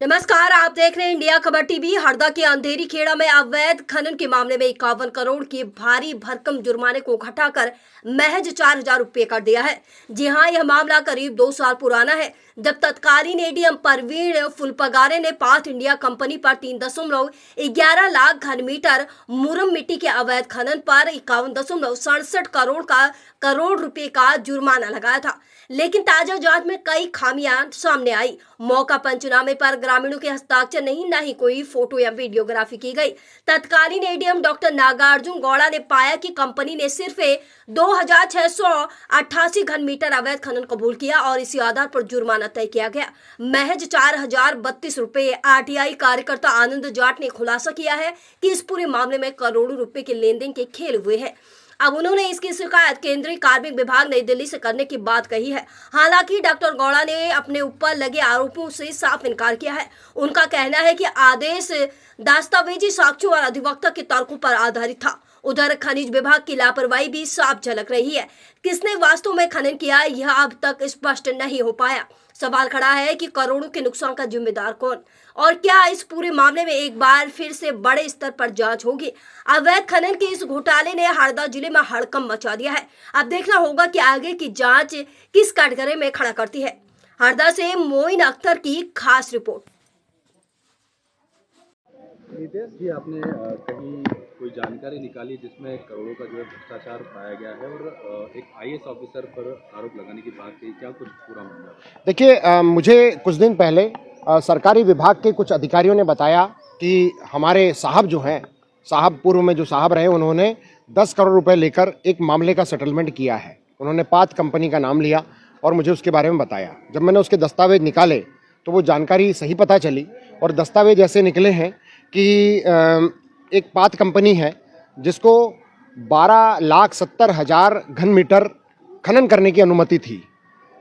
नमस्कार, आप देख रहे हैं इंडिया खबर टीवी। हरदा के अंधेरी खेड़ा में अवैध खनन के मामले में 51 करोड़ के भारी भरकम जुर्माने को घटाकर महज 4,000 रुपये कर दिया है। जी हां, यह मामला करीब 2 साल पुराना है, जब तत्कालीन एडीएम परवीन फुलपगारे ने पाथ इंडिया कंपनी पर 3.11 लाख घन मीटर मुरम मिट्टी के अवैध खनन पर 51.67 करोड़ रुपए का जुर्माना लगाया था। लेकिन ताजा जांच में कई खामियां सामने आई। मौका पंचनामे पर ग्रामीणों के हस्ताक्षर नहीं, न ही कोई फोटो या वीडियोग्राफी की गई। तत्कालीन एडीएम डॉक्टर नागार्जुन गौड़ा ने पाया कि कंपनी ने सिर्फ 2,688 घन मीटर अवैध खनन कबूल किया और इसी आधार पर जुर्माना तय किया गया, महज 4,032 रुपए। आरटीआई कार्यकर्ता आनंद जाट ने खुलासा किया है कि इस पूरे मामले में करोड़ों रुपए के लेन देन के खेल हुए हैं। अब उन्होंने इसकी शिकायत केंद्रीय कार्मिक विभाग नई दिल्ली से करने की बात कही है। हालांकि डॉक्टर गौड़ा ने अपने ऊपर लगे आरोपों से साफ इनकार किया है। उनका कहना है कि आदेश दस्तावेजी साक्ष्यों और अधिवक्ता के तर्कों पर आधारित था। उधर खनिज विभाग की लापरवाही भी साफ झलक रही है। किसने वास्तव में खनन किया, यह अब तक स्पष्ट नहीं हो पाया। सवाल खड़ा है कि करोड़ों के नुकसान का जिम्मेदार कौन, और क्या इस पूरे मामले में एक बार फिर से बड़े स्तर पर जांच होगी। अवैध खनन के इस घोटाले ने हरदा जिले में हड़कंप मचा दिया है। अब देखना होगा कि आगे की जांच किस कटघरे में खड़ा करती है। हरदा से मोइन अख्तर की खास रिपोर्ट। नितेश जी, आपने कहीं कोई जानकारी निकाली जिसमें करोड़ों का जो है भ्रष्टाचार पाया गया है और एक आईएएस ऑफिसर पर आरोप लगाने की बात कही, क्या कुछ पूरा मामला? देखिए, मुझे कुछ दिन पहले सरकारी विभाग के कुछ अधिकारियों ने बताया कि हमारे साहब जो हैं, साहब पूर्व में जो साहब रहे, उन्होंने 10 करोड़ रुपए लेकर एक मामले का सेटलमेंट किया है। उन्होंने पाथ कंपनी का नाम लिया और मुझे उसके बारे में बताया। जब मैंने उसके दस्तावेज निकाले तो वो जानकारी सही पता चली और दस्तावेज ऐसे निकले हैं कि एक पाथ कंपनी है जिसको 12,70,000 घन मीटर खनन करने की अनुमति थी,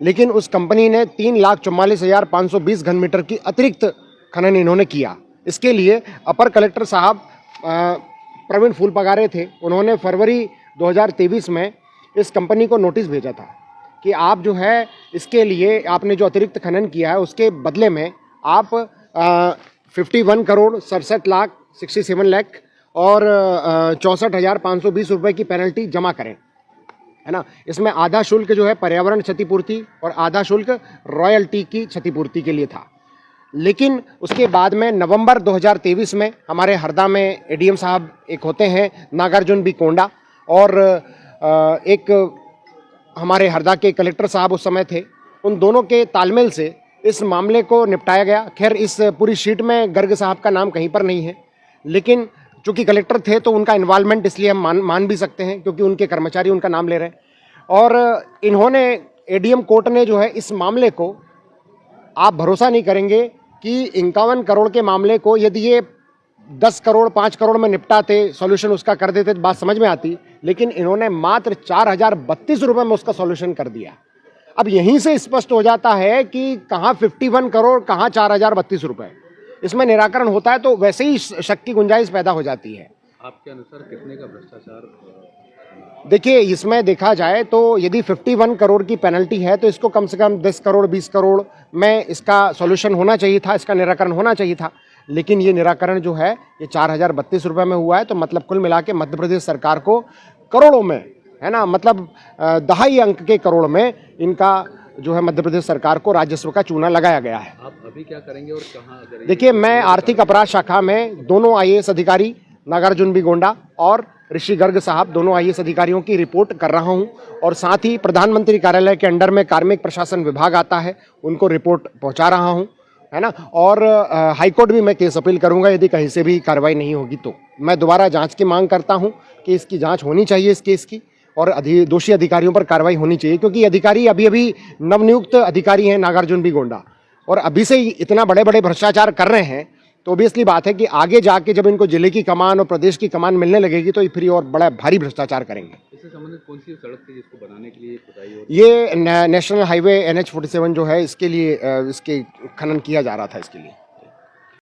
लेकिन उस कंपनी ने 3,44,520 घन मीटर की अतिरिक्त खनन इन्होंने किया। इसके लिए अपर कलेक्टर साहब प्रवीण फुलपगारे थे। उन्होंने फरवरी 2023 में इस कंपनी को नोटिस भेजा था कि आप जो है इसके लिए आपने जो अतिरिक्त खनन किया है उसके बदले में आप 51 करोड़ 67 लाख 67 लाख और 64,520 रुपये की पेनल्टी जमा करें, है ना। इसमें आधा शुल्क जो है पर्यावरण क्षतिपूर्ति और आधा शुल्क रॉयल्टी की क्षतिपूर्ति के लिए था। लेकिन उसके बाद में नवंबर 2023 में हमारे हरदा में एडीएम साहब एक होते हैं नागार्जुन बी कोंडा, और एक हमारे हरदा के कलेक्टर साहब उस समय थे। उन दोनों के तालमेल से इस मामले को निपटाया गया। खैर, इस पूरी शीट में गर्ग साहब का नाम कहीं पर नहीं है, लेकिन चूंकि कलेक्टर थे तो उनका इन्वॉल्वमेंट इसलिए हम मान भी सकते हैं क्योंकि उनके कर्मचारी उनका नाम ले रहे हैं। और इन्होंने एडीएम कोर्ट ने जो है इस मामले को, आप भरोसा नहीं करेंगे कि 51 करोड़ के मामले को यदि ये 10 करोड़ 5 करोड़ में निपटाते, सॉल्यूशन उसका कर देते तो बात समझ में आती, लेकिन इन्होंने मात्र 4,032 रुपये में उसका सॉल्यूशन कर दिया। अब यहीं से स्पष्ट हो जाता है कि कहाँ 51 करोड़, कहाँ 4,032 रुपये। इसमें निराकरण होता है तो वैसे ही शक की गुंजाइश पैदा हो जाती है। आपके अनुसार कितने का भ्रष्टाचार? देखिए, इसमें देखा जाए तो यदि 51 करोड़ की पेनल्टी है तो इसको कम से कम 10 करोड़ 20 करोड़ में इसका सॉल्यूशन होना चाहिए था, इसका निराकरण होना चाहिए था। लेकिन ये निराकरण जो है ये 4,032 रुपये में हुआ है। तो मतलब कुल मिला के मध्य प्रदेश सरकार को करोड़ों में, है ना, मतलब दहाई अंक के करोड़ में इनका जो है मध्य प्रदेश सरकार को राजस्व का चूना लगाया गया है। आप अभी क्या करेंगे और कहाँ करेंगे? देखिए, मैं आर्थिक अपराध शाखा में दोनों आईएएस अधिकारी नागार्जुन बी गोंडा और ऋषि गर्ग साहब, दोनों आईएएस अधिकारियों की रिपोर्ट कर रहा हूं, और साथ ही प्रधानमंत्री कार्यालय के अंडर में कार्मिक प्रशासन विभाग आता है, उनको रिपोर्ट पहुंचा रहा हूं, है ना। और हाईकोर्ट भी मैं केस अपील करूंगा यदि कहीं से भी कार्रवाई नहीं होगी तो। मैं दोबारा जांच की मांग करता हूं कि इसकी जांच होनी चाहिए इस केस की, और दोषी अधिकारियों पर कार्रवाई होनी चाहिए, क्योंकि अधिकारी अभी नवनियुक्त अधिकारी हैं नागार्जुन बी गोंडा, और अभी से ही इतना बड़े बड़े भ्रष्टाचार कर रहे हैं। तो ऑब्वियसली बात है कि आगे जाके जब इनको जिले की कमान और प्रदेश की कमान मिलने लगेगी तो ये फिर और बड़ा भारी भ्रष्टाचार करेंगे। इससे संबंधित कौन सी सड़क थी जिसको बनाने के लिए खुदाई हो? ये नेशनल हाईवे NH 47 जो है, इसके लिए इसके खनन किया जा रहा था इसके लिए।